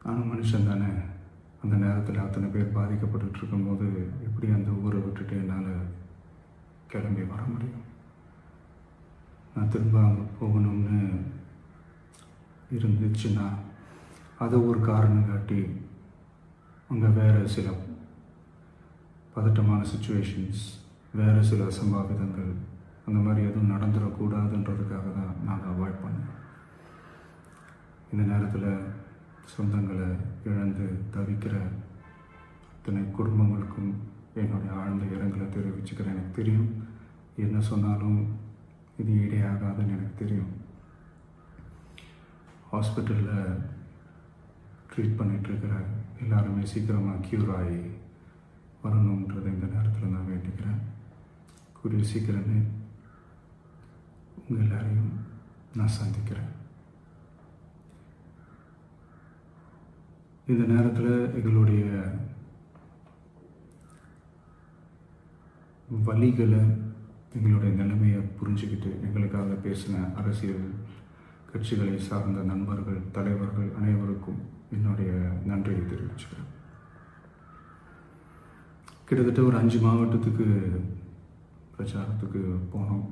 நானும் மனுஷன் தானே. அந்த நேரத்தில் அத்தனை பேர் பாதிக்கப்பட்டு இருக்கும்போது எப்படி அந்த ஊரை விட்டுட்டு என்னால் கிளம்பி வர முடியும்? நான் திரும்ப அங்கே போகணும்னு இருந்துச்சுன்னா அதை ஒரு காரணம் காட்டி அங்கே வேறு சில பதட்டமான சுச்சுவேஷன்ஸ், வேறு சில அசம்பாவிதங்கள் அந்த மாதிரி எதுவும் நடந்துடக்கூடாதுன்றதுக்காக தான் நான் அவாய்ட் பண்ணேன். இந்த நேரத்தில் சொந்தங்களை இழந்து தவிக்கிற அத்தனை குடும்பங்களுக்கும் என்னுடைய ஆழ்ந்த இரங்கலை தெரிவிச்சுக்கிறேன். எனக்கு தெரியும் என்ன சொன்னாலும் இது ஈடையாகாதுன்னு எனக்கு தெரியும். ஹாஸ்பிட்டலில் ட்ரீட் பண்ணிகிட்ருக்கிற எல்லாருமே சீக்கிரமாக க்யூர் ஆகி வரணுன்றதை இந்த நேரத்தில் நான் வேண்டிக்கிறேன். கூடிய சீக்கிரமே உங்கள் எல்லாரையும் நான் சந்திக்கிறேன். இந்த நேரத்தில் எங்களுடைய வலிகளை, எங்களுடைய நிலைமையை புரிஞ்சுக்கிட்டு எங்களுக்காக பேசின அரசியல் கட்சிகளை சார்ந்த நண்பர்கள், தலைவர்கள் அனைவருக்கும் என்னுடைய நன்றியை தெரிவிச்சுக்கிறேன். கிட்டத்தட்ட ஒரு 5 மாவட்டத்துக்கு பிரச்சாரத்துக்கு போனோம்.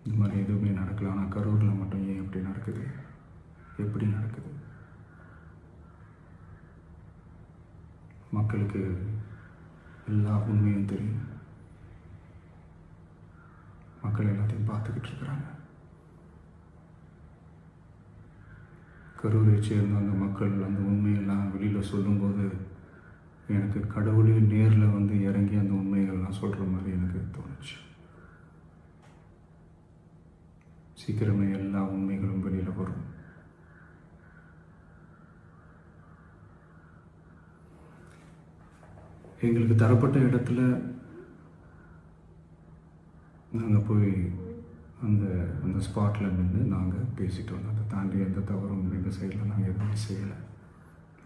இந்த மாதிரி எதுவுமே நடக்கல. ஆனால் கரூரில் மட்டும் ஏன் எப்படி நடக்குது? எப்படி நடக்குது? மக்களுக்கு எல்லா உண்மையும் தெரியும். மக்கள் எல்லாத்தையும் பார்த்துக்கிட்டு இருக்கிறாங்க. கரூரை சேர்ந்த அந்த மக்கள் அந்த உண்மையெல்லாம் வெளியில் சொல்லும்போது எனக்கு கடவுளே நேரில் வந்து இறங்கி அந்த உண்மைகள்லாம் சொல்கிற மாதிரி எனக்கு தோணுச்சு. சீக்கிரமே எல்லா உண்மைகளும் வெளியில் வரும். எங்களுக்கு தரப்பட்ட இடத்துல நாங்கள் போய் அந்த ஸ்பாட்டில் நின்று நாங்கள் பேசிட்டு வந்தோம். அதை தாண்டி எந்த தவறும் எங்கள் சைடில் நாங்கள் எதுவுமே செய்யலை.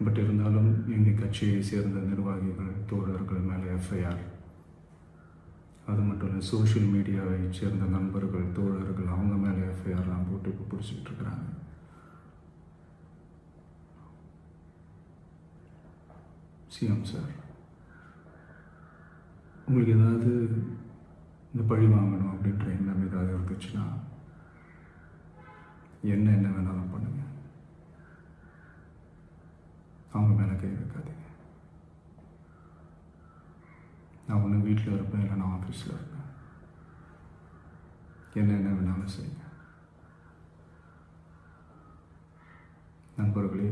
பட் இருந்தாலும் எங்கள் கட்சியை சேர்ந்த நிர்வாகிகள், தோழர்கள் மேலே எஃப்ஐஆர், அது மட்டும் இல்லை சோஷியல் மீடியாவை சேர்ந்த நண்பர்கள், தோழர்கள் அவங்க மேலே எஃப்ஐஆர்லாம் போட்டு இப்போ பிடிச்சிக்கிட்டு இருக்கிறாங்க. சிஎம் சார், உங்களுக்கு ஏதாவது இந்த பழி வாங்கணும் அப்படின்ற எண்ணம் ஏதாவது இருந்துச்சுன்னா என்ன வேணாலும் பண்ணுங்க. அவங்க மேலே கை வைக்காதீங்க. நான் ஒன்று வீட்டில் இருப்பேன், இல்லை நான் ஆஃபீஸில் இருப்பேன். என்ன வேணாலும் செய்யுங்க. நண்பர்களே,